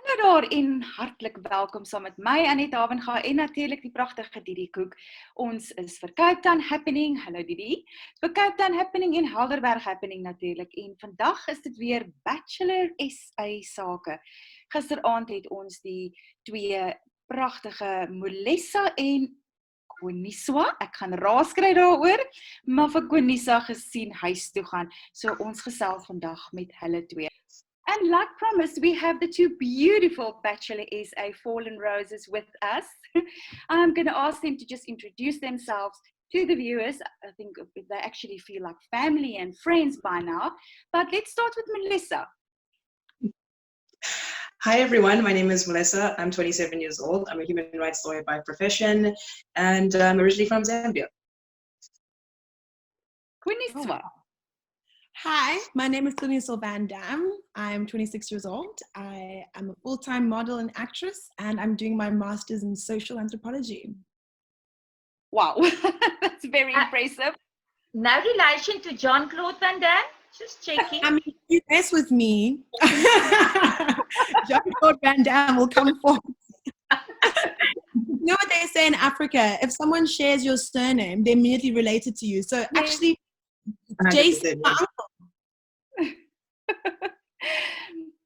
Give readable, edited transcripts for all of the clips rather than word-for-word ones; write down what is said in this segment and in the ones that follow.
Hallo daar en hartlik welkom saam met my Annette en natuurlik die pragtige Didi Koek. Ons is vir Cape Town Happening. Hallo Didi. Vir Cape Town Happening en Helderberg Happening natuurlik. En vandag is dit weer Bachelor SA sake. Gisteraand het ons die twee pragtige Mulesa en Qinisa, ek gaan raas kry daaroor, maar vir Qinisa gesien huis toe gaan. So ons gesels vandag met hulle twee. And like promised, we have the two beautiful Bachelor SA Fallen Roses with us. I'm going to ask them to just introduce themselves to the viewers. I think they actually feel like family and friends by now. But let's start with Mulesa. Hi everyone, my name is Mulesa. I'm 27 years old. I'm a human rights lawyer by profession, and I'm originally from Zambia. Qinisa. Hi, my name is Qinisa Van Dam. I'm 26 years old. I am a full-time model and actress, and I'm doing my master's in social anthropology. Wow, that's very impressive. No relation to Jean-Claude Van Damme? Just checking. I mean, you mess with me. Jean-Claude Van Damme will come forth. You know what they say in Africa? If someone shares your surname, they're immediately related to you. So actually, Jason, my uncle.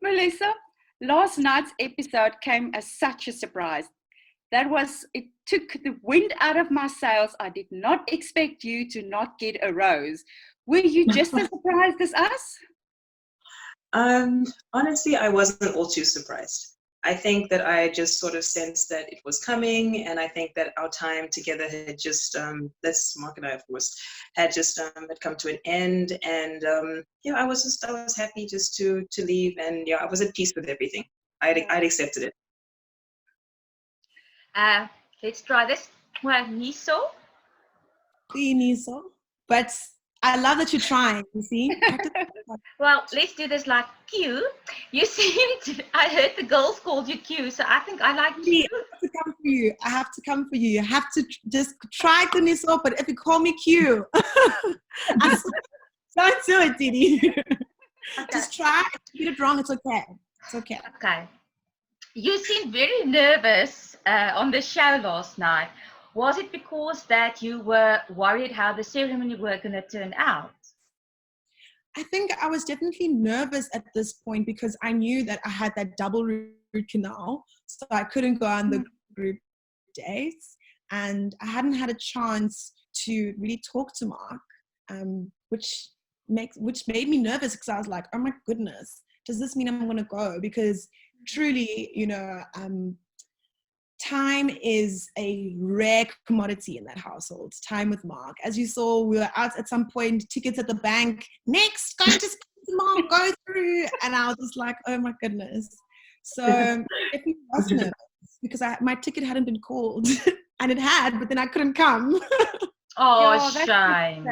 Mulesa, last night's episode came as such a surprise. It took the wind out of my sails. I did not expect you to not get a rose. Were you just as surprised as us? Honestly, I wasn't all too surprised. I think that I just sort of sensed that it was coming, and I think that our time together had just, Marc and I, of course, had just had come to an end, and I was happy just to leave, and I was at peace with everything. I'd accepted it. Let's try this. Qinisa. But I love that you're trying, you see. Well, let's do this like Q. I heard the girls called you Q, so I think I like Q. I have to come for you. You have to just try Qinisa, but if you call me Q, don't do it, Didi. Okay. Just try. If you get it wrong, it's okay. It's okay. Okay. You seemed very nervous on the show last night. Was it because that you were worried how the ceremony were going to turn out? I think I was definitely nervous at this point because I knew that I had that double root canal, so I couldn't go on the group dates, and I hadn't had a chance to really talk to Marc, which made me nervous because I was like, oh my goodness, does this mean I'm going to go? Because truly, time is a rare commodity in that household. Time with Marc. As you saw, we were out at some point, tickets at the bank. Next, go just Marc, go through. And I was just like, oh my goodness. So it was nervous because my ticket hadn't been called. And it had, but then I couldn't come. Oh, shame.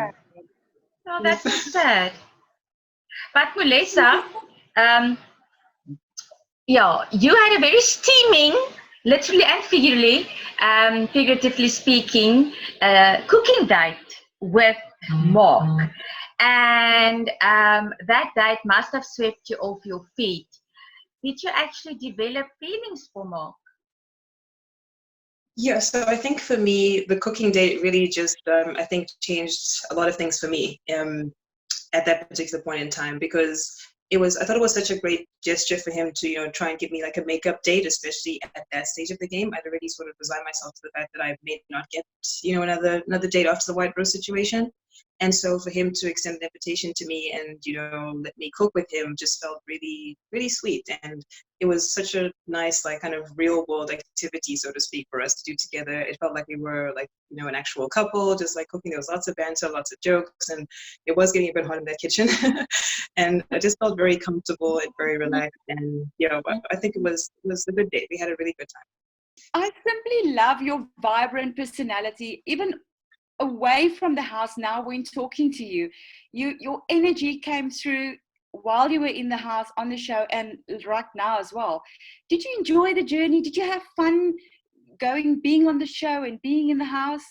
Oh, that's so sad. But Mulesa, you had a very steaming, literally and figuratively speaking, cooking date with Marc. And that date must have swept you off your feet. Did you actually develop feelings for Marc? Yeah, so I think for me, the cooking date really just, I think, changed a lot of things for me at that particular point in time, because I thought it was such a great gesture for him to, try and give me like a makeup date, especially at that stage of the game. I'd already sort of resigned myself to the fact that I may not get, another date after the white rose situation. And so for him to extend an invitation to me and, let me cook with him just felt really, really sweet. And it was such a nice, like, kind of real world activity, so to speak, for us to do together. It felt like we were like, an actual couple, just like cooking. There was lots of banter, lots of jokes, and it was getting a bit hot in that kitchen. And I just felt very comfortable and very relaxed. And, I think it was a good date. We had a really good time. I simply love your vibrant personality, even away from the house now when talking to you. Your energy came through while you were in the house, on the show, and right now as well. Did you enjoy the journey? Did you have fun being on the show and being in the house?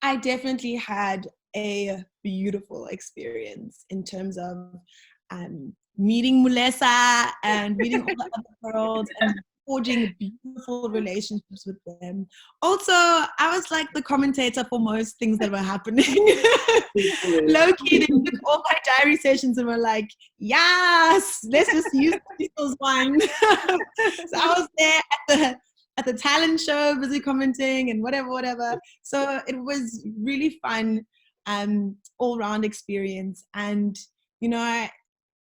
I definitely had a beautiful experience in terms of meeting Mulesa and meeting all the other girls and forging beautiful relationships with them. Also, I was like the commentator for most things that were happening. Low-key, they took all my diary sessions and were like, yes, let's just use this one. So I was there at the talent show, busy commenting and whatever. So it was really fun, all-round experience. And, you know,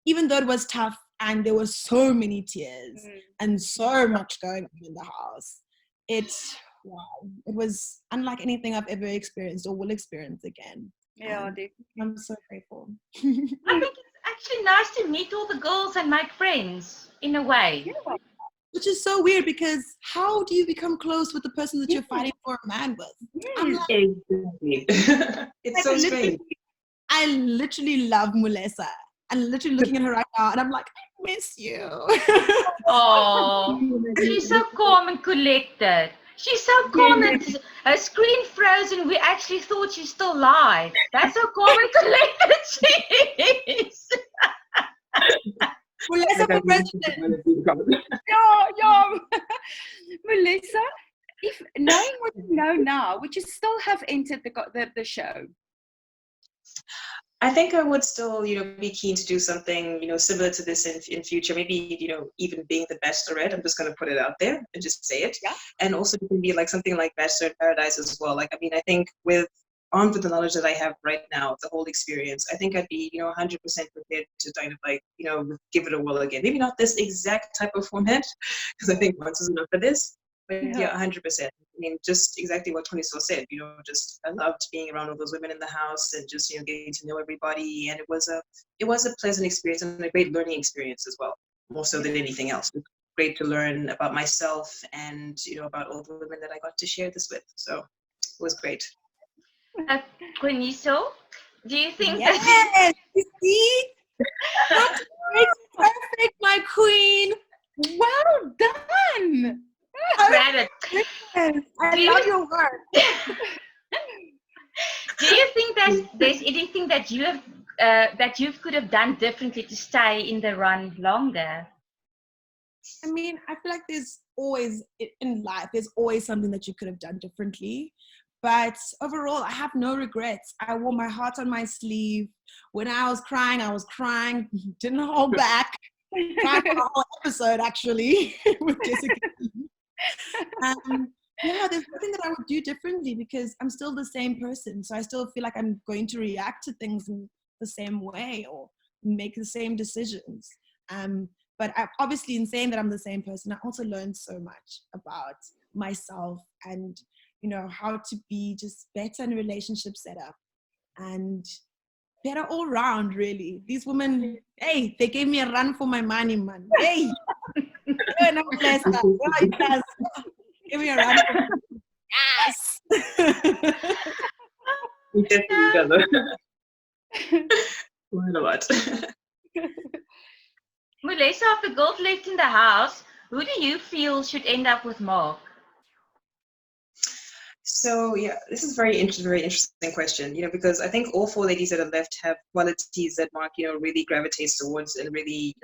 even though it was tough and there were so many tears and so much going on in the house, it was unlike anything I've ever experienced or will experience again. Yeah, definitely. I'm so grateful. I think it's actually nice to meet all the girls and make friends in a way. Yeah. Which is so weird, because how do you become close with the person that you're fighting for a man with? I'm like, Exactly. It's so strange. I literally love Mulesa. I'm literally looking at her right now and I'm like, I miss you. Oh, she's so calm and collected. She's so calm that her screen froze and we actually thought she's still live. That's how calm and collected she is. Mulesa for president. Yeah. Mulesa, if knowing what you know now, would you still have entered the show? I think I would still, be keen to do something, similar to this in future. Maybe, even being the Bachelorette. I'm just going to put it out there and just say it. Yeah. And also it can be like something like Bachelor in Paradise as well. Like, I mean, I think armed with the knowledge that I have right now, the whole experience, I think I'd be, 100% prepared to kind of like, give it a whirl again. Maybe not this exact type of format, because I think once is enough for this. But yeah, 100%. I mean, just exactly what Qinisa said, just I loved being around all those women in the house and just, getting to know everybody. And it was a pleasant experience and a great learning experience as well, more so than anything else. It was great to learn about myself and, about all the women that I got to share this with. So it was great. Qinisa, do you think Yes, you see? Perfect, my queen. Well done. Yes, I love your work. Do you think there's anything that you have that you could have done differently to stay in the run longer? I mean, I feel like there's always in life, there's always something that you could have done differently. But overall, I have no regrets. I wore my heart on my sleeve. When I was crying, didn't hold back. Cried for a whole episode, actually, with Jessica. There's nothing that I would do differently because I'm still the same person. So I still feel like I'm going to react to things in the same way or make the same decisions. But obviously, in saying that I'm the same person, I also learned so much about myself and, how to be just better in relationship setup and better all round, really. These women, hey, they gave me a run for my money, man. Hey, no less than. Yes. Give me a run for my money. Yes. We definitely together. Quite a lot. Mulesa, of the girls left in the house, who do you feel should end up with Marc? So yeah, this is very interesting question, because I think all four ladies that are left have qualities that Marc, really gravitates towards and really,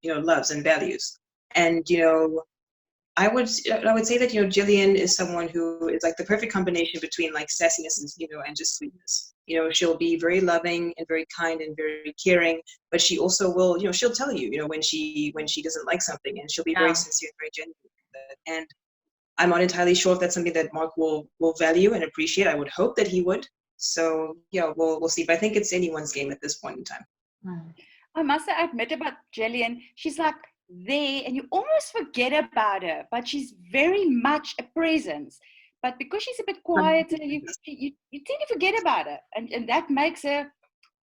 loves and values. And, I would say that, Jillian is someone who is like the perfect combination between like sassiness and, and just sweetness. She'll be very loving and very kind and very caring, but she also will, she'll tell you, when she doesn't like something, and she'll be very sincere and very genuine. And I'm not entirely sure if that's something that Marc will value and appreciate. I would hope that he would. So yeah, we'll see. But I think it's anyone's game at this point in time. I must admit about Jillian, she's like there and you almost forget about her, but she's very much a presence. But because she's a bit quieter, you tend to forget about her. And that makes her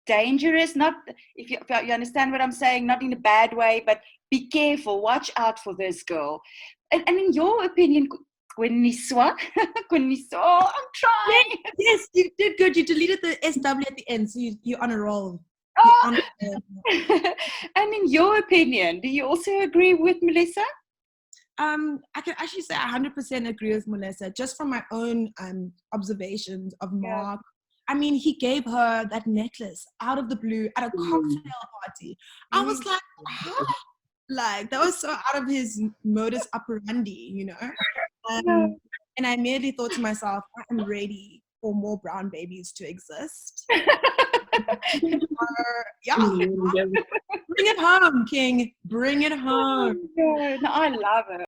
dangerous. Not if you understand what I'm saying, not in a bad way, but be careful, watch out for this girl. And in your opinion, Qinisa, I'm trying. Yes, you did good. You deleted the SW at the end, so you're on a roll. Oh. And in your opinion, do you also agree with Mulesa? I can actually say I 100% agree with Mulesa, just from my own observations of Marc, I mean, he gave her that necklace out of the blue at a cocktail party. I was like, huh? Like, that was so out of his modus operandi, you know? And I immediately thought to myself, I am ready for more brown babies to exist. Yeah. Bring it home, King. Bring it home. No, I love it.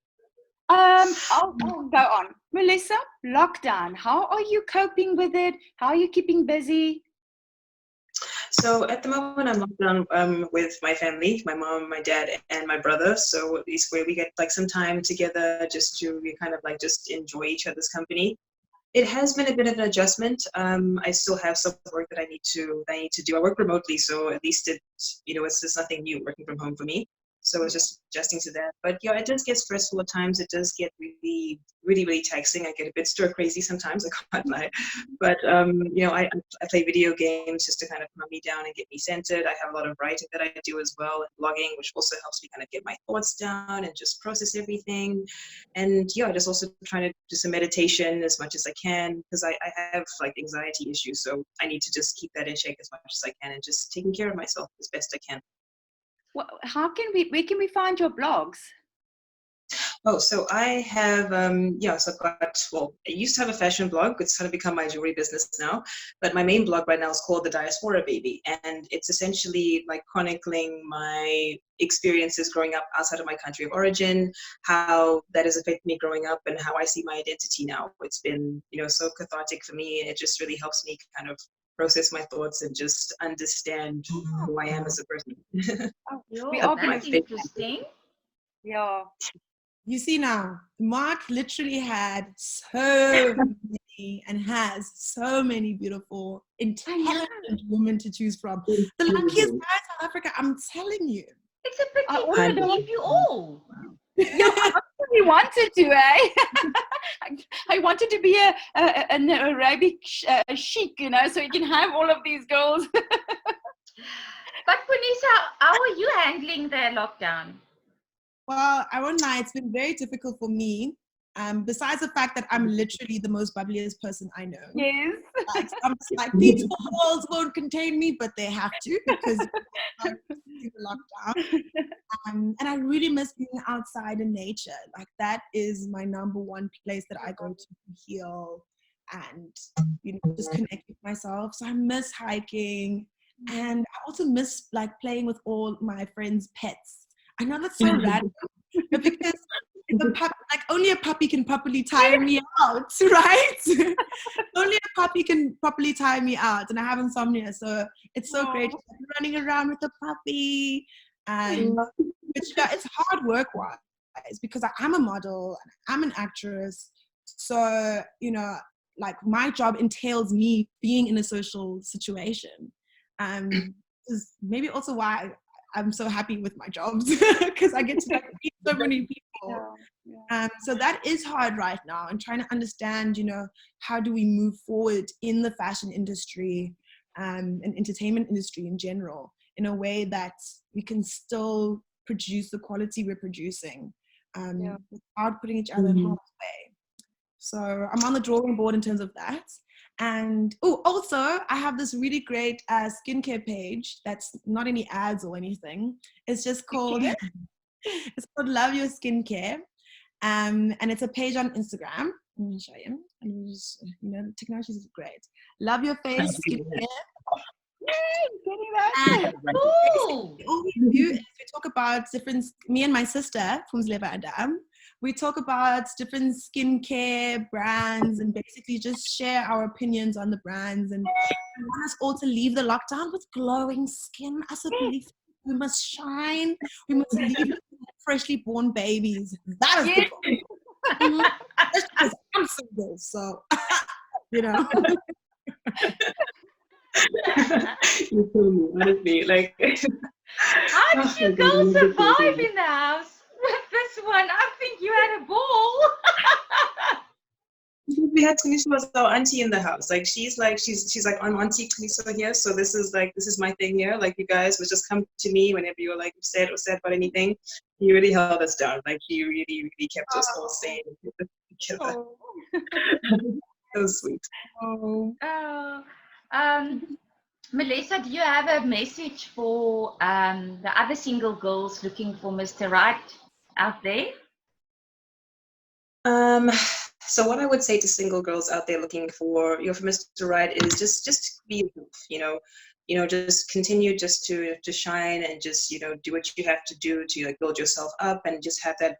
I'll go on. Mulesa, lockdown. How are you coping with it? How are you keeping busy? So at the moment, I'm locked down with my family, my mom, my dad, and my brother. So it's where we get like some time together just to kind of like just enjoy each other's company. It has been a bit of an adjustment. I still have some work that I need to do. I work remotely, so at least it's just nothing new working from home for me. So it's just adjusting to that. But yeah, it does get stressful at times. It does get really, really, really taxing. I get a bit stir crazy sometimes, I can't lie. But I play video games just to kind of calm me down and get me centered. I have a lot of writing that I do as well, and blogging, which also helps me kind of get my thoughts down and just process everything. And yeah, just also trying to do some meditation as much as I can, because I have like anxiety issues. So I need to just keep that in check as much as I can and just taking care of myself as best I can. Well, where can we find your blogs? Oh, so I have, so I've got, I used to have a fashion blog. It's kind of become my jewelry business now. But my main blog right now is called The Diaspora Baby. And it's essentially like chronicling my experiences growing up outside of my country of origin, how that has affected me growing up and how I see my identity now. It's been, so cathartic for me. And it just really helps me kind of process my thoughts and just understand who I am as a person. We are that's interesting. Yeah. You see now, Marc literally had so many and has so many beautiful, intelligent women to choose from. The luckiest guy in South Africa, I'm telling you. It's a pretty good to you all. Yeah, I really wanted to, I wanted to be an Arabic sheik, so you can have all of these girls. But Qinisa, how are you handling the lockdown? Well, I won't lie, it's been very difficult for me. Besides the fact that I'm literally the most bubbliest person I know. Yes. Like, I'm just like, these walls won't contain me, but they have to because the lockdown. And I really miss being outside in nature. Like, that is my number one place that I go to heal and, just connect with myself. So I miss hiking. And I also miss like playing with all my friends' pets. I know that's so random, but because only a puppy can properly tire me out, right? Only a puppy can properly tire me out, and I have insomnia, so it's so great running around with a puppy. And it's hard work-wise because I'm a model and I'm an actress, so like my job entails me being in a social situation. Is maybe also why I'm so happy with my jobs because I get to meet so many people. So that is hard right now, and trying to understand, how do we move forward in the fashion industry and entertainment industry in general in a way that we can still produce the quality we're producing without putting each other in harm's way. So I'm on the drawing board in terms of that. And also I have this really great skincare page that's not any ads or anything. It's just called Love Your Skincare, and it's a page on Instagram. Let me show you. And just, the technology is great. Love Your Face Skincare. And all we do is we talk about me and my sister from Mulesa and Qinisa, we talk about different skincare brands and basically just share our opinions on the brands. And we want us all to leave the lockdown with glowing skin. As a belief, we must shine. We must leave freshly born babies. That is the goal. Because I'm single, so You told me, honestly, like. How did you girls survive in the house with this one? I think you had a ball. We had Qinisa was our auntie in the house. Like she's like I'm Auntie Qinisa here, so this is my thing here. Like you guys would just come to me whenever you were like upset or sad about anything. He really held us down. Like he really, really kept us all sane. Oh. That was sweet. Oh. Mulesa, do you have a message for the other single girls looking for Mr. Right out there? So what I would say to single girls out there looking for, for Mr. Right is just be yourself, just continue just to shine and just, do what you have to do to like build yourself up and just have that,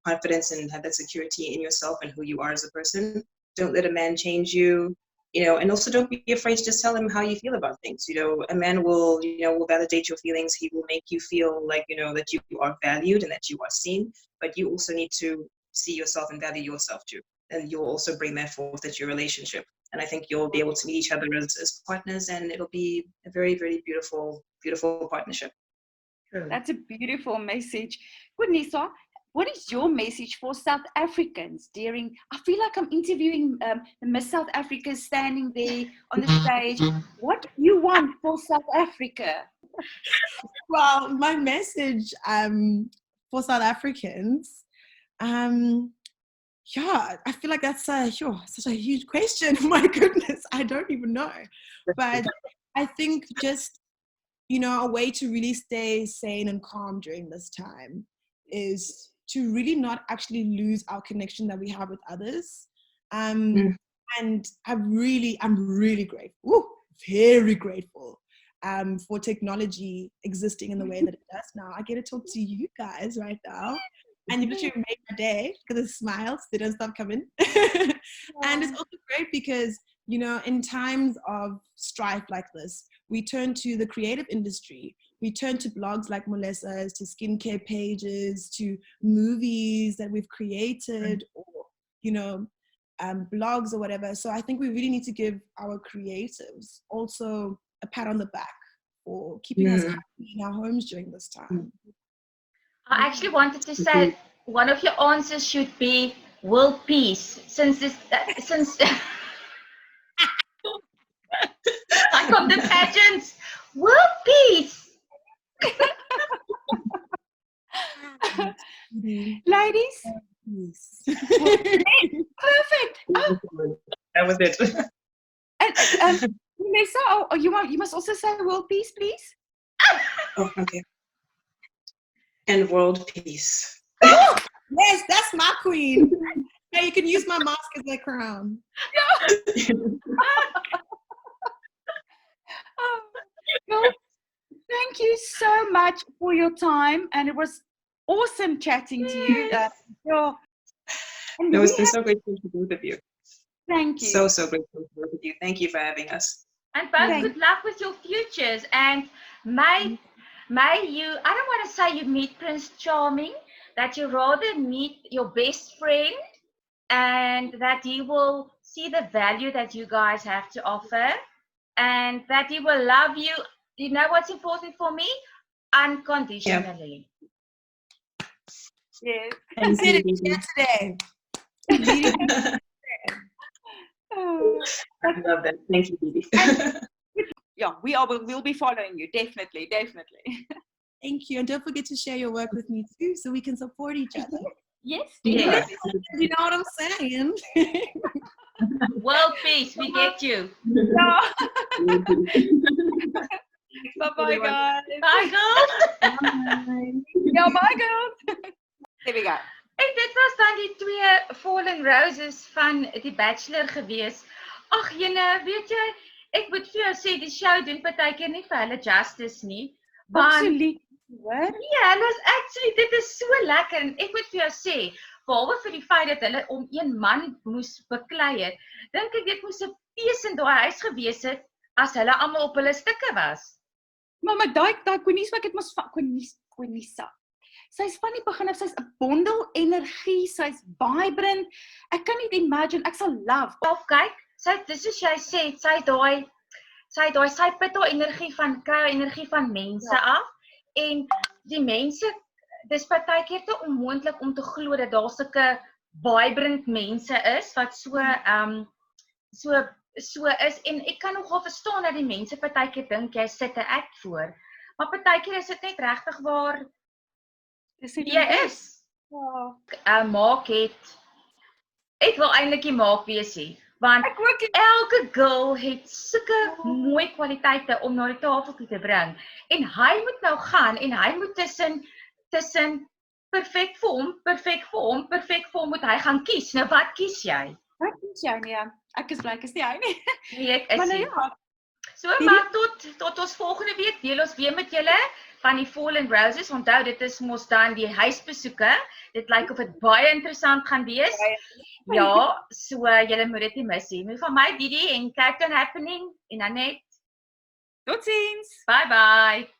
confidence and have that security in yourself and who you are as a person. Don't let a man change you, and also don't be afraid to just tell him how you feel about things. A man will validate your feelings. He will make you feel like, that you are valued and that you are seen, but you also need to see yourself and value yourself too. And you'll also bring that forth at your relationship. And I think you'll be able to meet each other as partners, and it'll be a very, very beautiful, beautiful partnership. That's a beautiful message. Qinisa, what is your message for South Africans during, I feel like I'm interviewing the Miss South Africa standing there on the stage. What do you want for South Africa? Well, my message for South Africans, yeah, I feel like that's such a huge question. My goodness, I don't even know. But I think just, a way to really stay sane and calm during this time is to really not actually lose our connection that we have with others. And I'm really grateful, very grateful for technology existing in the way that it does now. I get to talk to you guys right now. And you literally made my day because the smiles didn't stop coming. And it's also great because, in times of strife like this, we turn to the creative industry. We turn to blogs like Mulesa's, to skincare pages, to movies that we've created, or, blogs or whatever. So I think we really need to give our creatives also a pat on the back for keeping us happy in our homes during this time. I actually wanted to say one of your answers should be world peace, since like of the pageants, world peace. Ladies? Perfect. Oh. That was it. And Mulesa, you must also say world peace, please. Oh, okay. And world peace. Oh, yes, that's my queen. Hey, you can use my mask as a crown. Well, thank you so much for your time, and it was awesome chatting to you. No, it's been so great to both of you. Thank you. So grateful to both of you. Thank you for having us. And both good luck with your futures. And may you, I don't want to say you meet Prince Charming, that you rather meet your best friend, and that he will see the value that you guys have to offer, and that he will love you. You know what's important for me? Unconditionally. Yes. I said it here today. I love that. Thank you, Didi. Yeah, we'll be following you. Definitely. Thank you. And don't forget to share your work with me too, so we can support each other. Yes, Yeah. definitely. You know what I'm saying? World peace, we get you. Yeah. Bye-bye, guys. Bye, girls. Ja, bye, girls. There we go. En dit was dan die 2 Fallen Roses van die Bachelor gewees. Ag jene, weet jy, ek moet vir jou sê, die show doen partykeer nie vir hulle justice nie. Absoluut. Hoor? Ja, hulle is actually, dit is so lekker. En ek moet vir jou sê, behalwe vir die feit dat hulle om een man moes beklei het, dink ek dit moes 'n fees in daai huis gewees het as hulle almal op hulle stukke was. Maar daai Qinisa, ek het mos Qinisa. Sy's van die begin af, sy's 'n bondel energie, sy's vibrant. Ek kan nie imagine, ek sal love. Of kyk, dis soos jy sê, sy put haar energie van kry energie van mense af, en die mense, dis partykeer te onmoontlik om te glo dat daar sulke vibrant mense is wat so is, en ek kan nogal verstaan dat die mense partykeer dink jy sit 'n act voor, maar partykeer is dit net regtig waar jy is. Ja. Marc het, ek wil eintlik nie Marc wees nie, Want Ek ook. elke girl het sulke mooi kwaliteite om na die tafel toe te bring. En hy moet nou gaan en hy moet tussen perfek vir hom moet hy gaan kies. Nou wat kies jy? Wat kies jy nie? Ek is bly ek is nie hy nie. Nee, ek Maar is nou nie. ja, So maar tot ons volgende week deel ons weer met julle van die Fallen Roses. Onthou dit is mos dan die huisbesoeke. Dit lyk of dit baie interessant gaan wees. Ja, so julle moet dit nie mis nie. Van my Didi en Cape Town Happening en Annette. totsiens. Bye bye.